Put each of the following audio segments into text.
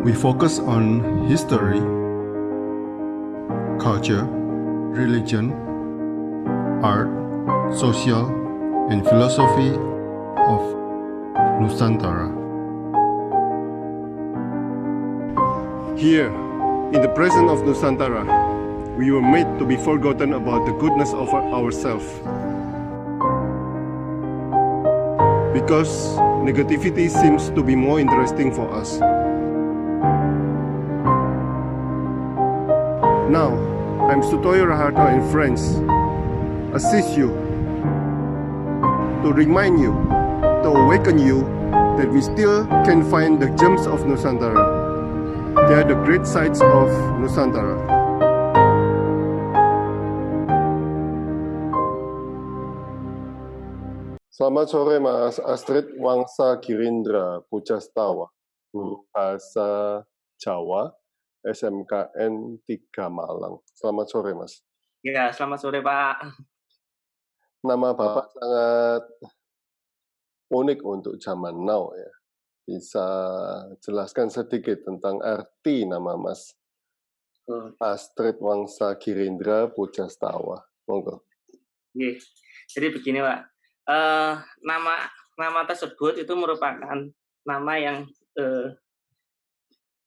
We focus on history, culture, religion, art, social, and philosophy of Nusantara. Here, in the presence of Nusantara, we were made to be forgotten about the goodness of ourselves. Because negativity seems to be more interesting for us. Now, I'm Sutoyo Raharto and friends, assist you, to remind you, to awaken you that we still can find the gems of Nusantara. They are the great sights of Nusantara. Selamat sore Mas Astrid Wangsa Girindra Pujastawa, guru bahasa Jawa SMKN 3 Malang. Selamat sore Mas. Ya, selamat sore Pak. Nama Bapak sangat unik untuk zaman now ya. Bisa jelaskan sedikit tentang arti nama Mas Astrid Wangsa Girindra Pujastawa. Monggo. Jadi begini Pak, nama tersebut itu merupakan nama yang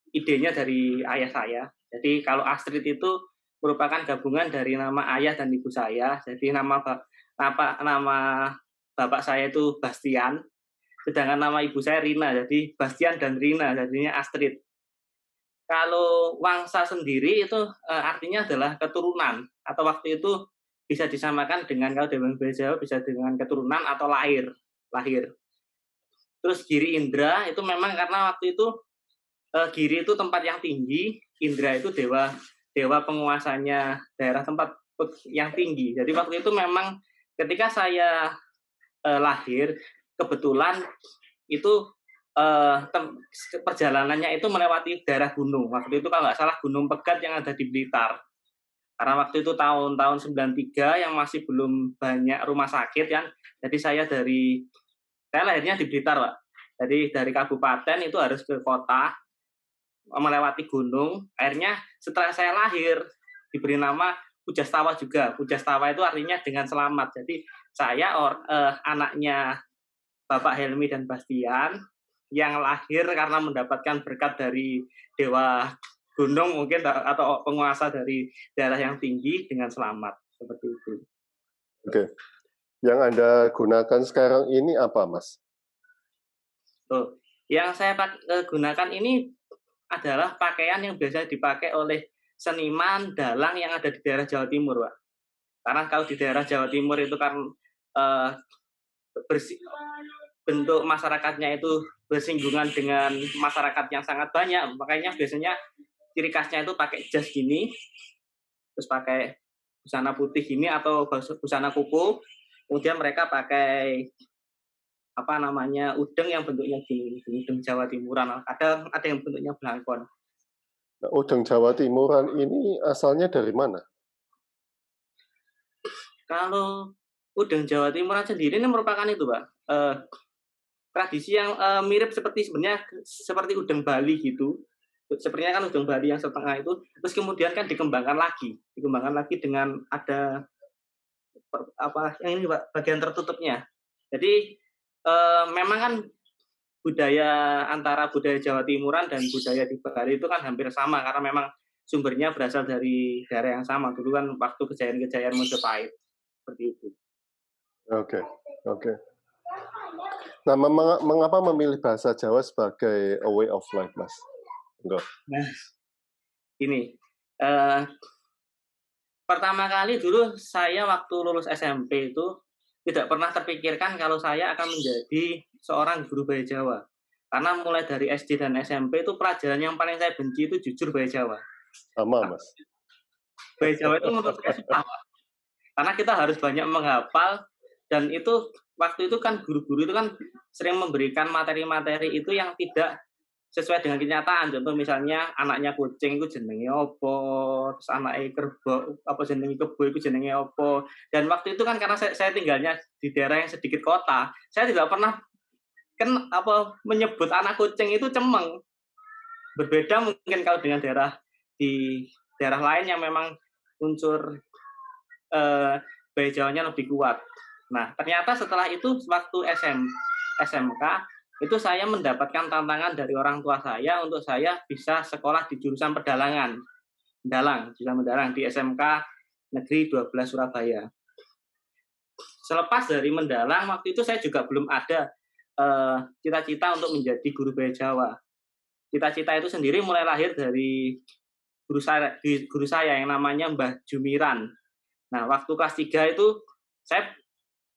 idenya dari ayah saya. Jadi kalau Astrid itu merupakan gabungan dari nama ayah dan ibu saya. Jadi nama bapak saya itu Bastian, sedangkan nama ibu saya Rina. Jadi Bastian dan Rina, jadinya Astrid. Kalau Wangsa sendiri itu artinya adalah keturunan, atau waktu itu bisa disamakan dengan, kalau dalam bahasa Jawa bisa dengan keturunan atau lahir. Terus Giri Indra itu memang karena waktu itu Giri itu tempat yang tinggi, Indra itu dewa penguasanya daerah tempat yang tinggi. Jadi waktu itu memang ketika saya lahir, kebetulan itu perjalanannya itu melewati daerah gunung. Waktu itu kalau nggak salah Gunung Pegat yang ada di Blitar. Karena waktu itu tahun 93 yang masih belum banyak rumah sakit kan. Jadi saya lahirnya di Blitar, Pak. Jadi dari kabupaten itu harus ke kota, melewati gunung. Akhirnya setelah saya lahir diberi nama Pujastawa juga. Pujastawa itu artinya dengan selamat. Jadi saya anaknya Bapak Helmi dan Bastian yang lahir karena mendapatkan berkat dari dewa gunung mungkin atau penguasa dari daerah yang tinggi dengan selamat, seperti itu. Oke. Yang Anda gunakan sekarang ini apa, Mas? Yang saya gunakan ini adalah pakaian yang biasa dipakai oleh seniman dalang yang ada di daerah Jawa Timur, Pak. Karena kalau di daerah Jawa Timur itu kan bentuk masyarakatnya itu bersinggungan dengan masyarakat yang sangat banyak, makanya biasanya ciri khasnya itu pakai jas gini, terus pakai busana putih gini atau busana kuku, kemudian mereka pakai udeng yang bentuknya gini, udeng Jawa Timuran, ada yang bentuknya belangkon. Nah, udeng Jawa Timuran ini asalnya dari mana? Kalau udeng Jawa Timuran sendiri ini merupakan itu, Pak, tradisi yang mirip seperti udeng Bali gitu. Sepertinya kan udeng Bali yang setengah itu, terus kemudian kan dikembangkan lagi dengan ada yang ini, Pak, bagian tertutupnya. Jadi memang kan antara budaya Jawa Timuran dan budaya di Bali itu kan hampir sama karena memang sumbernya berasal dari daerah yang sama. Dulu kan waktu kejayaan Majapahit seperti itu. Oke. Nah, mengapa memilih bahasa Jawa sebagai a way of life, Mas? Enggak. Nah, ini pertama kali dulu saya waktu lulus SMP itu tidak pernah terpikirkan kalau saya akan menjadi seorang guru bahasa Jawa. Karena mulai dari SD dan SMP itu pelajaran yang paling saya benci itu jujur bahasa Jawa. Sama, Mas. Bahasa Jawa itu menurut saya susah, Pak. Karena kita harus banyak menghafal, dan itu waktu itu kan guru-guru itu kan sering memberikan materi-materi itu yang tidak sesuai dengan kenyataan. Contoh misalnya anaknya kucing itu jenenge opo, terus anaknya kerbau apa jenenge kebo itu jenenge opo. Dan waktu itu kan karena saya tinggalnya di daerah yang sedikit kota, saya tidak pernah menyebut anak kucing itu cemeng. berbeda mungkin kalau dengan di daerah lain yang memang unsur Baya Jawanya lebih kuat. Nah, ternyata setelah itu waktu SMK itu saya mendapatkan tantangan dari orang tua saya untuk saya bisa sekolah di jurusan jurusan mendalang di SMK Negeri 12 Surabaya. Selepas dari mendalang, waktu itu saya juga belum ada cita-cita untuk menjadi guru Baya Jawa. Cita-cita itu sendiri mulai lahir dari guru saya yang namanya Mbah Jumiran. Nah, waktu kelas 3 itu saya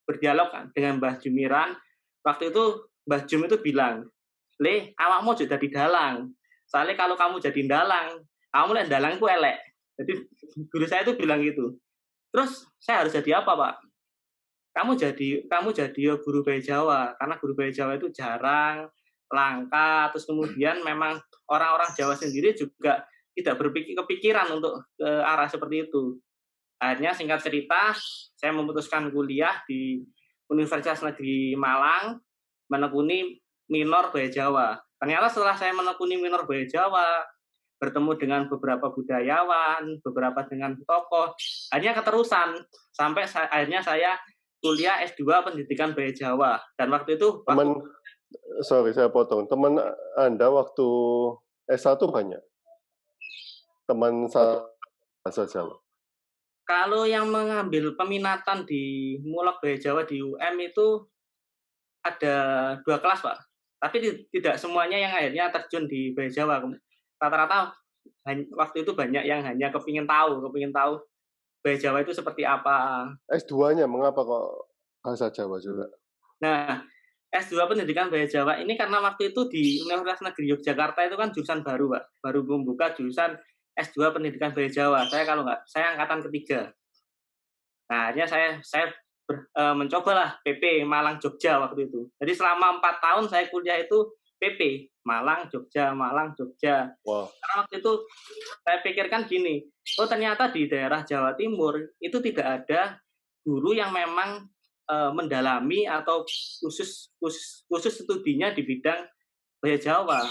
berdialog dengan Mbah Jumiran. Waktu itu Mbah Jum itu bilang, "Le, awakmu juga jadi dalang. Soalnya kalau kamu jadi dalang, kamu lihat dalang itu elek." Jadi guru saya itu bilang gitu. Terus saya harus jadi apa, Pak? Kamu jadi guru Baya Jawa, karena guru Baya Jawa itu jarang, langka, terus kemudian memang orang-orang Jawa sendiri juga tidak kepikiran untuk ke arah seperti itu. Akhirnya singkat cerita, saya memutuskan kuliah di Universitas Negeri Malang, menekuni minor Baya Jawa. Ternyata setelah saya menekuni minor Baya Jawa, bertemu dengan beberapa budayawan, beberapa dengan tokoh, akhirnya keterusan, sampai akhirnya saya kuliah S2 Pendidikan Baya Jawa. Dan waktu itu... Sorry, saya potong. Teman Anda waktu S1 banyak? Teman bahasa Jawa? Kalau yang mengambil peminatan di Mulak Baya Jawa di UM itu ada 2 kelas, Pak. Tapi tidak semuanya yang akhirnya terjun di Baya Jawa. Rata-rata waktu itu banyak yang hanya kepingin tahu Baya Jawa itu seperti apa. S2-nya mengapa kok bahasa Jawa juga? Nah, S2 Pendidikan Baya Jawa ini karena waktu itu di Universitas Negeri Yogyakarta itu kan jurusan baru, Pak. Baru membuka jurusan S2 Pendidikan Baya Jawa. Saya angkatan ketiga. Nah, akhirnya saya mencobalah PP Malang Jogja waktu itu. Jadi selama 4 tahun saya kuliah itu PP Malang Jogja. Wow. Karena waktu itu saya pikirkan gini, ternyata di daerah Jawa Timur itu tidak ada guru yang memang mendalami atau khusus studinya di bidang Baya Jawa.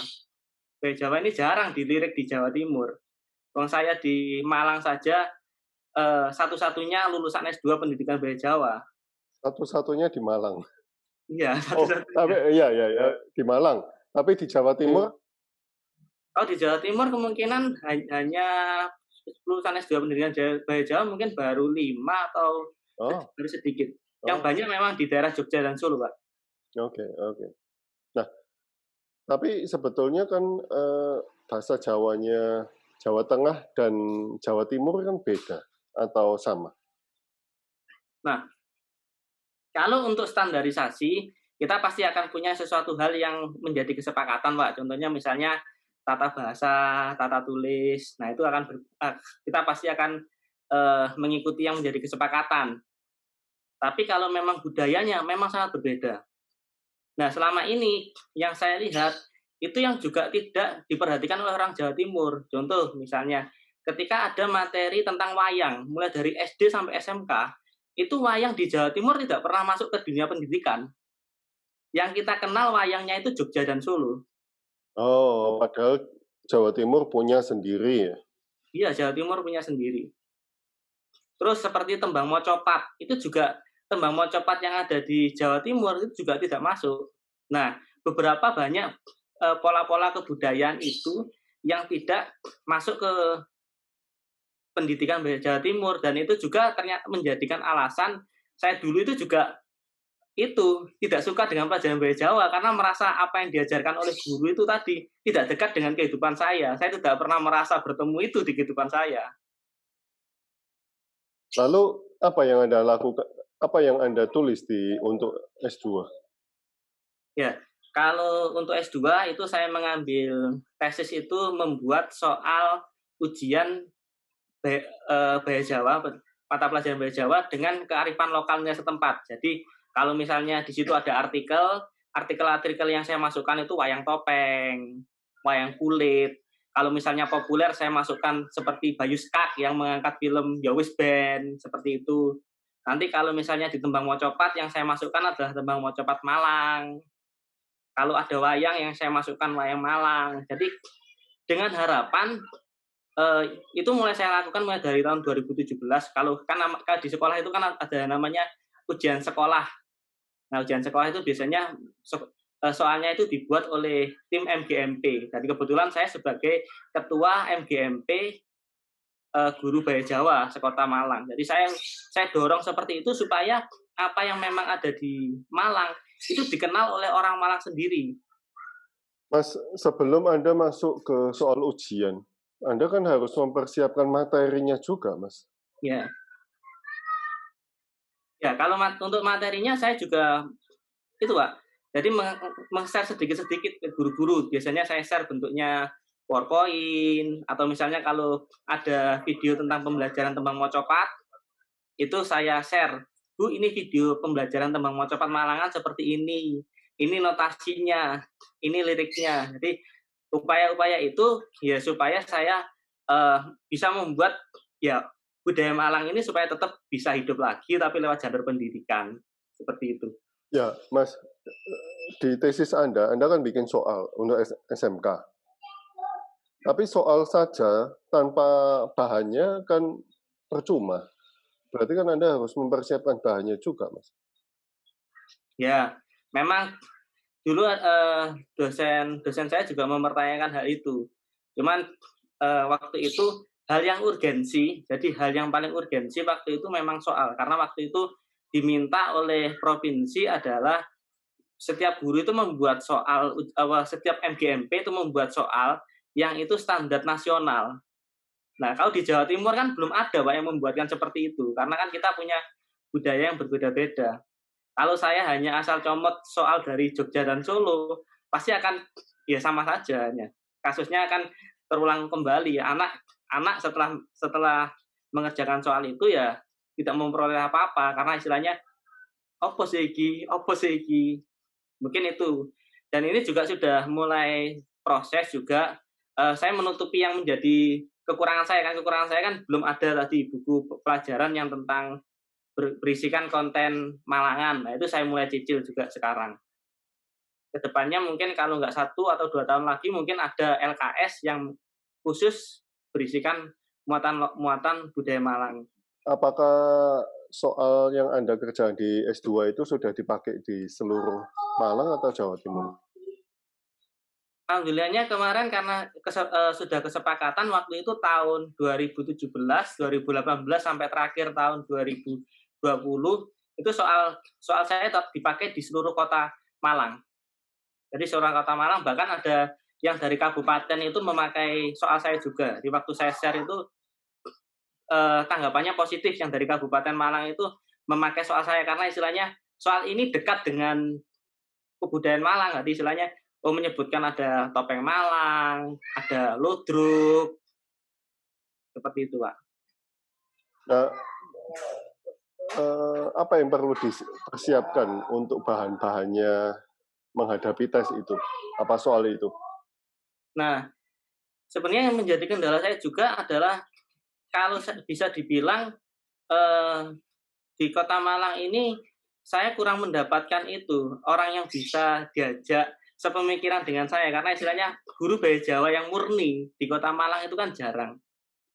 Baya Jawa ini jarang dilirik di Jawa Timur. Kalau saya di Malang saja satu-satunya lulusan S2 Pendidikan Baya Jawa. Satu-satunya di Malang. Iya, satu-satunya. Tapi iya di Malang. Tapi di Jawa Timur? Oh, di Jawa Timur kemungkinan hanya lulusan S2 Pendidikan Baya Jawa mungkin baru 5 atau baru sedikit. Yang banyak memang di daerah Jogja dan Solo, Pak. Oke. Nah, tapi sebetulnya kan bahasa Jawanya Jawa Tengah dan Jawa Timur kan beda atau sama? Nah, kalau untuk standarisasi, kita pasti akan punya sesuatu hal yang menjadi kesepakatan, Pak. Contohnya misalnya tata bahasa, tata tulis. Nah, itu kita pasti akan mengikuti yang menjadi kesepakatan. Tapi kalau memang budayanya memang sangat berbeda. Nah, selama ini yang saya lihat itu yang juga tidak diperhatikan oleh orang Jawa Timur. Contoh misalnya, ketika ada materi tentang wayang, mulai dari SD sampai SMK, itu wayang di Jawa Timur tidak pernah masuk ke dunia pendidikan. Yang kita kenal wayangnya itu Jogja dan Solo. Oh, padahal Jawa Timur punya sendiri ya? Iya, Jawa Timur punya sendiri. Terus seperti tembang mocopat, itu juga tembang mocopat yang ada di Jawa Timur itu juga tidak masuk. Nah, beberapa banyak pola-pola kebudayaan itu yang tidak masuk ke pendidikan Jawa Timur, dan itu juga ternyata menjadikan alasan saya dulu itu juga itu tidak suka dengan pelajaran Baya Jawa karena merasa apa yang diajarkan oleh guru itu tadi tidak dekat dengan kehidupan saya. Saya tidak pernah merasa bertemu itu di kehidupan saya. Lalu apa yang Anda lakukan? Apa yang Anda tulis untuk S2? Ya, kalau untuk S2 itu saya mengambil tesis itu membuat soal ujian Baya Jawa, mata pelajaran Baya Jawa dengan kearifan lokalnya setempat. Jadi kalau misalnya di situ ada artikel yang saya masukkan itu wayang topeng, wayang kulit. Kalau misalnya populer saya masukkan seperti Bayu Skak yang mengangkat film Yowis Band, seperti itu. Nanti kalau misalnya di tembang mocopat yang saya masukkan adalah tembang mocopat Malang. Kalau ada wayang yang saya masukkan wayang Malang. Jadi dengan harapan itu mulai saya lakukan mulai dari tahun 2017. Kalau di sekolah itu kan ada namanya ujian sekolah. Nah, ujian sekolah itu biasanya soalnya itu dibuat oleh tim MGMP. Jadi kebetulan saya sebagai ketua MGMP Guru Bahasa Jawa sekota Malang. Jadi saya dorong seperti itu supaya apa yang memang ada di Malang itu dikenal oleh orang Malang sendiri. Mas, sebelum Anda masuk ke soal ujian, Anda kan harus mempersiapkan materinya juga, Mas. Ya. Ya, kalau untuk materinya saya juga itu, Pak. Jadi meng-share sedikit-sedikit ke guru-guru. Biasanya saya share bentuknya PowerPoint atau misalnya kalau ada video tentang pembelajaran tembang mocopat, itu saya share. Bu, ini video pembelajaran tembang mocopat Malangan seperti ini. Ini notasinya, ini liriknya. Jadi upaya-upaya itu ya supaya saya bisa membuat ya budaya Malang ini supaya tetap bisa hidup lagi tapi lewat jalur pendidikan. Seperti itu. Ya, Mas, di tesis Anda kan bikin soal untuk SMK. Tapi soal saja tanpa bahannya kan percuma. Berarti kan Anda harus mempersiapkan bahannya juga, Mas. Ya, memang dulu dosen saya juga mempertanyakan hal itu. Cuman waktu itu hal yang urgensi, jadi hal yang paling urgensi waktu itu memang soal. Karena waktu itu diminta oleh provinsi adalah setiap guru itu membuat soal, setiap MGMP itu membuat soal yang itu standar nasional. Nah, kalau di Jawa Timur kan belum ada Pak yang membuatkan seperti itu, karena kan kita punya budaya yang berbeda-beda. Kalau saya hanya asal comot soal dari Jogja dan Solo, pasti akan ya sama saja. Kasusnya akan terulang kembali. Anak setelah mengerjakan soal itu ya tidak memperoleh apa-apa karena istilahnya opo sih iki. Mungkin itu. Dan ini juga sudah mulai proses juga. Saya menutupi yang menjadi kekurangan saya kan belum ada tadi buku pelajaran yang tentang berisikan konten Malangan. Nah, itu saya mulai cicil juga sekarang. Kedepannya mungkin kalau nggak 1 atau 2 tahun lagi mungkin ada LKS yang khusus berisikan muatan budaya Malang. Apakah soal yang Anda kerjakan di S2 itu sudah dipakai di seluruh Malang atau Jawa Timur? Alhamdulillahnya kemarin karena sudah kesepakatan waktu itu tahun 2017, 2018 sampai terakhir tahun 2020 itu soal saya tetap dipakai di seluruh kota Malang. Jadi seluruh kota Malang bahkan ada yang dari kabupaten itu memakai soal saya juga. Di waktu saya share itu tanggapannya positif yang dari Kabupaten Malang itu memakai soal saya karena istilahnya soal ini dekat dengan kebudayaan Malang. Jadi istilahnya menyebutkan ada topeng Malang, ada ludruk, seperti itu, Pak. Nah, apa yang perlu dipersiapkan untuk bahan-bahannya menghadapi tes itu? Apa soal itu? Nah, sebenarnya yang menjadi kendala saya juga adalah kalau bisa dibilang di Kota Malang ini saya kurang mendapatkan itu orang yang bisa diajak sepemikiran dengan saya karena istilahnya guru bahasa Jawa yang murni di Kota Malang itu kan jarang.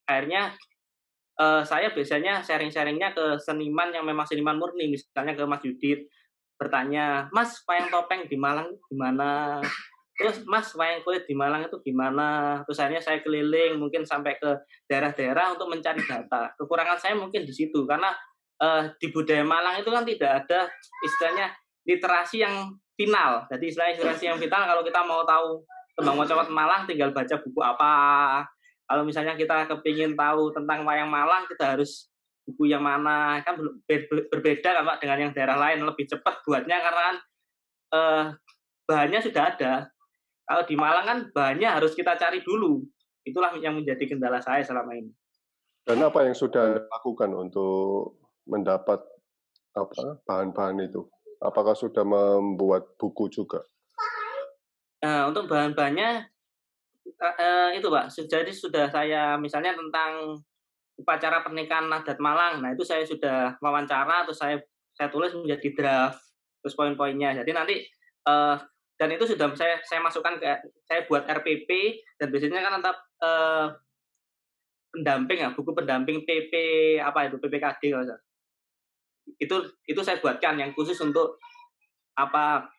Akhirnya saya biasanya sharing-sharingnya ke seniman yang memang seniman murni, misalnya ke Mas Yudit, bertanya, Mas, wayang topeng di Malang gimana? Terus, Mas, wayang kulit di Malang itu gimana? Terus akhirnya saya keliling, mungkin sampai ke daerah-daerah untuk mencari data. Kekurangan saya mungkin di situ, karena di budaya Malang itu kan tidak ada istilahnya literasi yang final. Jadi istilahnya literasi yang final, kalau kita mau tahu tembang mocopat Malang, tinggal baca buku apa. Kalau misalnya kita kepingin tahu tentang wayang Malang, kita harus buku yang mana. Kan berbeda kan Pak dengan yang daerah lain, lebih cepat buatnya karena kan bahannya sudah ada. Kalau di Malang kan bahannya harus kita cari dulu. Itulah yang menjadi kendala saya selama ini. Dan apa yang sudah Anda lakukan untuk mendapat bahan-bahan itu? Apakah sudah membuat buku juga? Nah, untuk bahan-bahannya itu Pak, jadi sudah saya misalnya tentang upacara pernikahan adat Malang. Nah, itu saya sudah wawancara, terus saya tulis menjadi draft, terus poin-poinnya. Jadi nanti dan itu sudah saya masukkan saya buat RPP, dan biasanya kan tetap pendamping ya, buku pendamping PP apa itu PPKD kalau nggak salah. Itu saya buatkan yang khusus untuk apa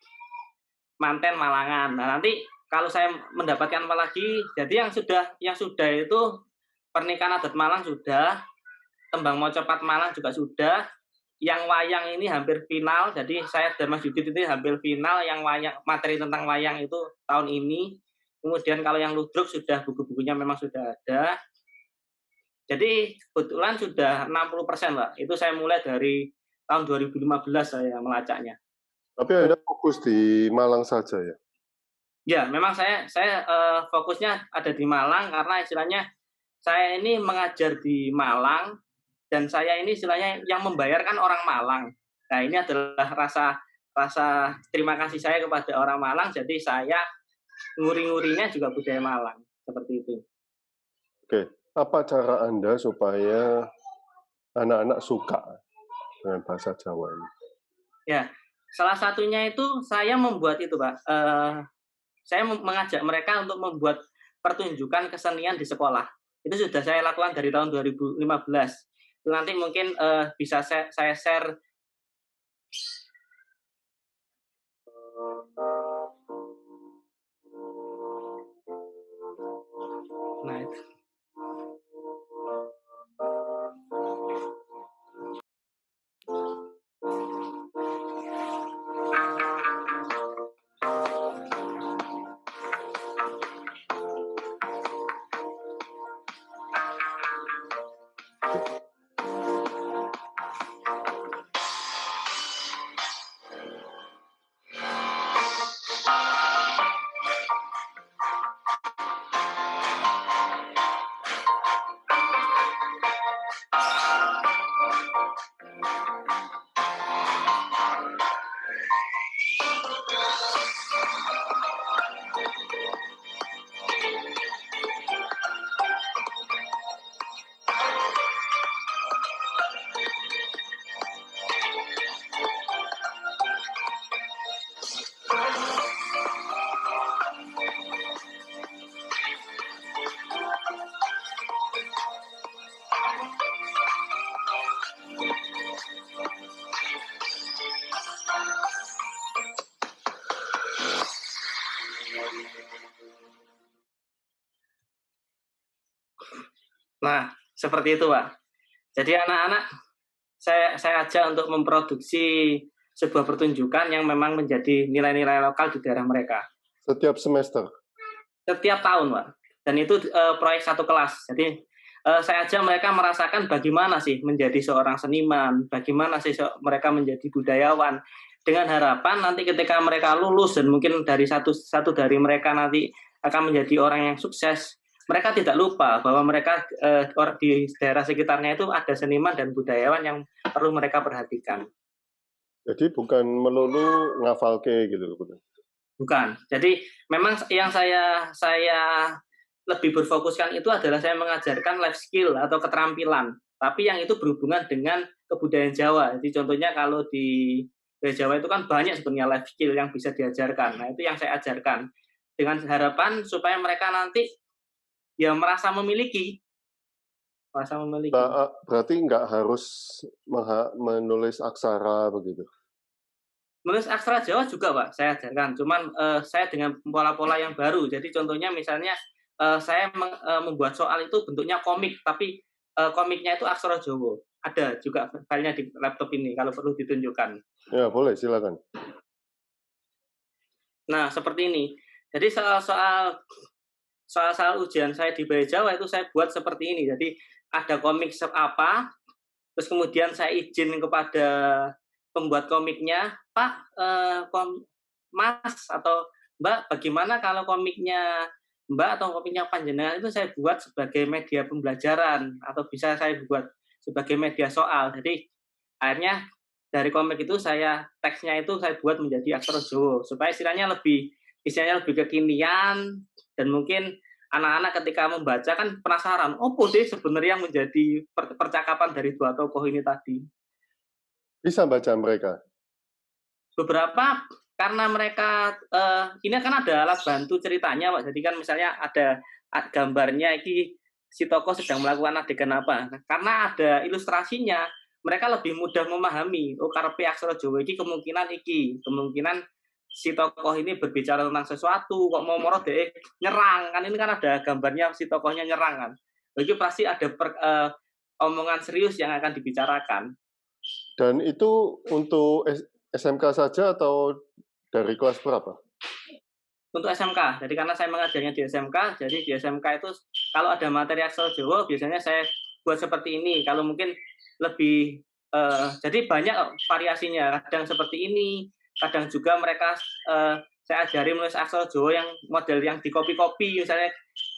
manten Malangan. Nah, nanti kalau saya mendapatkan apa lagi, jadi yang sudah itu pernikahan adat Malang sudah, tembang mocopat Malang juga sudah, yang wayang ini hampir final. Jadi saya dan Mas Yudit ini hampir final yang wayang, materi tentang wayang itu tahun ini. Kemudian kalau yang ludruk sudah, buku-bukunya memang sudah ada. Jadi kebetulan sudah 60% Pak. Itu saya mulai dari tahun 2015 saya melacaknya. Tapi Anda fokus di Malang saja ya? Ya, memang saya fokusnya ada di Malang karena istilahnya saya ini mengajar di Malang dan saya ini istilahnya yang membayarkan orang Malang. Nah, ini adalah rasa terima kasih saya kepada orang Malang, jadi saya nguri-ngurinya juga budaya Malang, seperti itu. Oke, apa cara Anda supaya anak-anak suka dengan bahasa Jawa ini? Ya, salah satunya itu saya membuat itu, Pak. Saya mengajak mereka untuk membuat pertunjukan kesenian di sekolah. Itu sudah saya lakukan dari tahun 2015. Itu nanti mungkin bisa saya share. Nah, itu. Nah, seperti itu, Pak. Jadi anak-anak saya ajak untuk memproduksi sebuah pertunjukan yang memang menjadi nilai-nilai lokal di daerah mereka. Setiap semester? Setiap tahun, Pak. Dan itu proyek satu kelas. Jadi saya ajak mereka merasakan bagaimana sih menjadi seorang seniman, bagaimana sih mereka menjadi budayawan, dengan harapan nanti ketika mereka lulus dan mungkin dari satu dari mereka nanti akan menjadi orang yang sukses, mereka tidak lupa bahwa mereka di daerah sekitarnya itu ada seniman dan budayawan yang perlu mereka perhatikan. Jadi bukan melulu ngafalke gitu, Bukan. Jadi memang yang saya lebih berfokuskan itu adalah saya mengajarkan life skill atau keterampilan, tapi yang itu berhubungan dengan kebudayaan Jawa. Jadi contohnya kalau di Jawa itu kan banyak sebenarnya life skill yang bisa diajarkan. Nah, itu yang saya ajarkan dengan harapan supaya mereka nanti ya merasa memiliki. Nah, berarti nggak harus menulis aksara begitu? Menulis aksara Jawa juga, Pak, saya ajarkan. Cuman saya dengan pola-pola yang baru. Jadi contohnya misalnya saya membuat soal itu bentuknya komik, tapi komiknya itu aksara Jawa. Ada juga filenya di laptop ini kalau perlu ditunjukkan. Ya, boleh, silakan. Nah, seperti ini. Jadi soal ujian saya di Bahasa Jawa itu saya buat seperti ini. Jadi ada komik apa, terus kemudian saya izin kepada pembuat komiknya, Pak, Mas atau Mbak, bagaimana kalau komiknya Mbak atau komiknya panjenengan itu saya buat sebagai media pembelajaran atau bisa saya buat sebagai media soal. Jadi akhirnya dari komik itu teksnya itu saya buat menjadi aksara Jawa supaya istilahnya lebih kekinian, dan mungkin anak-anak ketika membaca kan penasaran, apa sih sebenarnya yang menjadi percakapan dari dua tokoh ini tadi. Bisa baca mereka? Beberapa karena mereka ini kan ada alat bantu ceritanya, Pak. Jadi kan misalnya ada gambarnya iki si tokoh sedang melakukan adegan apa. Nah, karena ada ilustrasinya, mereka lebih mudah memahami. Oh, karepe aksara Jawa iki kemungkinan iki, kemungkinan si tokoh ini berbicara tentang sesuatu, kok mau moro deh nyerang. Kan ini kan ada gambarnya si tokohnya nyerang kan. Jadi pasti ada omongan serius yang akan dibicarakan. Dan itu untuk SMK saja atau dari kelas berapa? Untuk SMK, jadi karena saya mengajarnya di SMK, jadi di SMK itu kalau ada materi aksara Jawa biasanya saya buat seperti ini. Kalau mungkin lebih, jadi banyak variasinya. Kadang seperti ini, kadang juga mereka saya ajari menulis aksara Jawa yang model yang di copy-copy, misalnya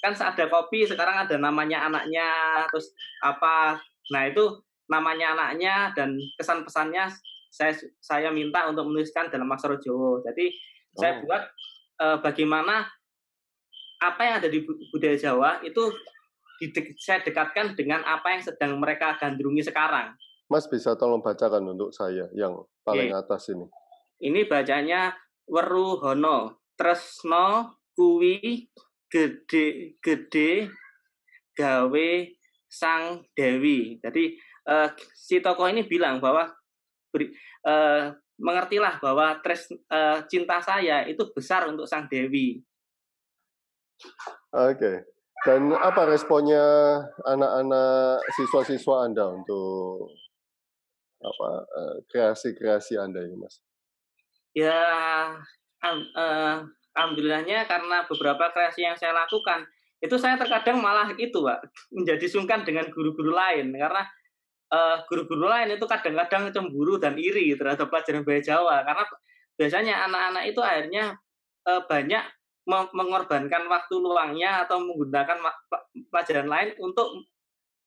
kan ada copy sekarang ada namanya anaknya, terus apa. Nah itu namanya anaknya dan kesan pesannya saya minta untuk menuliskan dalam aksara Jawa. Jadi saya buat bagaimana apa yang ada di budaya Jawa itu saya dekatkan dengan apa yang sedang mereka gandrungi sekarang. Mas bisa tolong bacakan untuk saya yang paling atas ini. Ini bacanya Weruhono, tresno kuwi gede-gede gawe sang dewi. Jadi si tokoh ini bilang bahwa mengertilah bahwa cinta saya itu besar untuk sang dewi. Oke. Dan apa responnya anak-anak siswa-siswa Anda untuk kreasi-kreasi Anda ini, Mas? Ya, alhamdulillahnya karena beberapa kreasi yang saya lakukan, itu saya terkadang malah itu, Pak, menjadi sungkan dengan guru-guru lain karena guru-guru lain itu kadang-kadang cemburu dan iri terhadap pelajaran bahasa Jawa karena biasanya anak-anak itu akhirnya banyak mengorbankan waktu luangnya atau menggunakan pelajaran lain untuk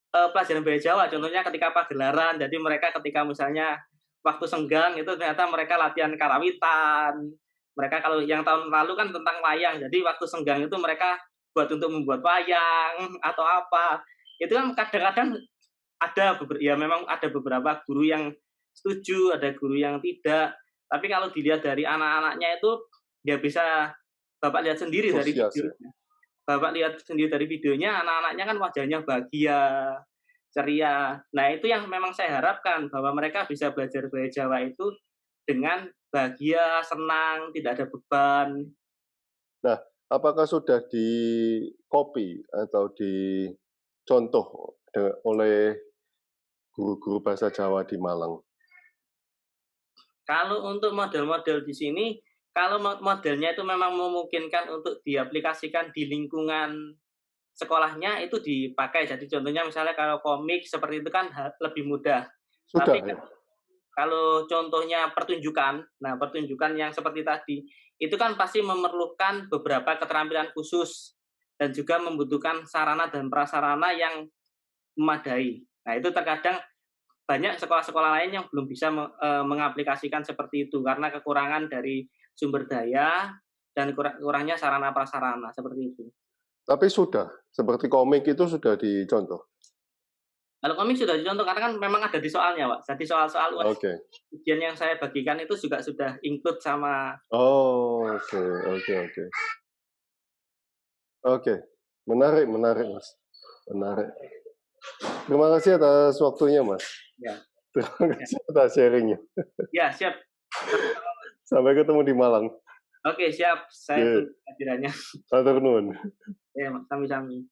pelajaran bahasa Jawa. Contohnya ketika pagelaran, jadi mereka ketika misalnya waktu senggang itu ternyata mereka latihan karawitan. Mereka kalau yang tahun lalu kan tentang wayang, jadi waktu senggang itu mereka buat untuk membuat wayang atau apa. Itu kan kadang-kadang memang ada beberapa guru yang setuju, ada guru yang tidak. Tapi kalau dilihat dari anak-anaknya itu, ya bisa Bapak lihat sendiri dari videonya. Bapak lihat sendiri dari videonya, anak-anaknya kan wajahnya bahagia, ceria. Nah itu yang memang saya harapkan, bahwa mereka bisa belajar bahasa Jawa itu dengan bahagia, senang, tidak ada beban. Nah, apakah sudah di-copy atau dicontoh oleh guru-guru bahasa Jawa di Malang? Kalau untuk model-model di sini, kalau modelnya itu memang memungkinkan untuk diaplikasikan di lingkungan sekolahnya, itu dipakai. Jadi contohnya misalnya kalau komik seperti itu kan lebih mudah. Sudah, tapi kalau contohnya pertunjukan, nah pertunjukan yang seperti tadi, itu kan pasti memerlukan beberapa keterampilan khusus dan juga membutuhkan sarana dan prasarana yang memadai. Nah itu terkadang banyak sekolah-sekolah lain yang belum bisa mengaplikasikan seperti itu karena kekurangan dari sumber daya dan kurangnya sarana prasarana seperti itu. Tapi sudah, seperti komik itu sudah dicontoh? Kalau komik sudah dicontoh karena kan memang ada di soalnya, Pak. Jadi soal-soal ujian yang saya bagikan itu juga sudah include sama. Oke. Menarik, Mas. Menarik. Terima kasih atas waktunya, Mas. Ya. Terima kasih atas sharingnya. Ya, siap. Sampai ketemu di Malang. Oke, siap. Saya tunggu kehadirannya. Hatur nuwun. Ya, sami-sami.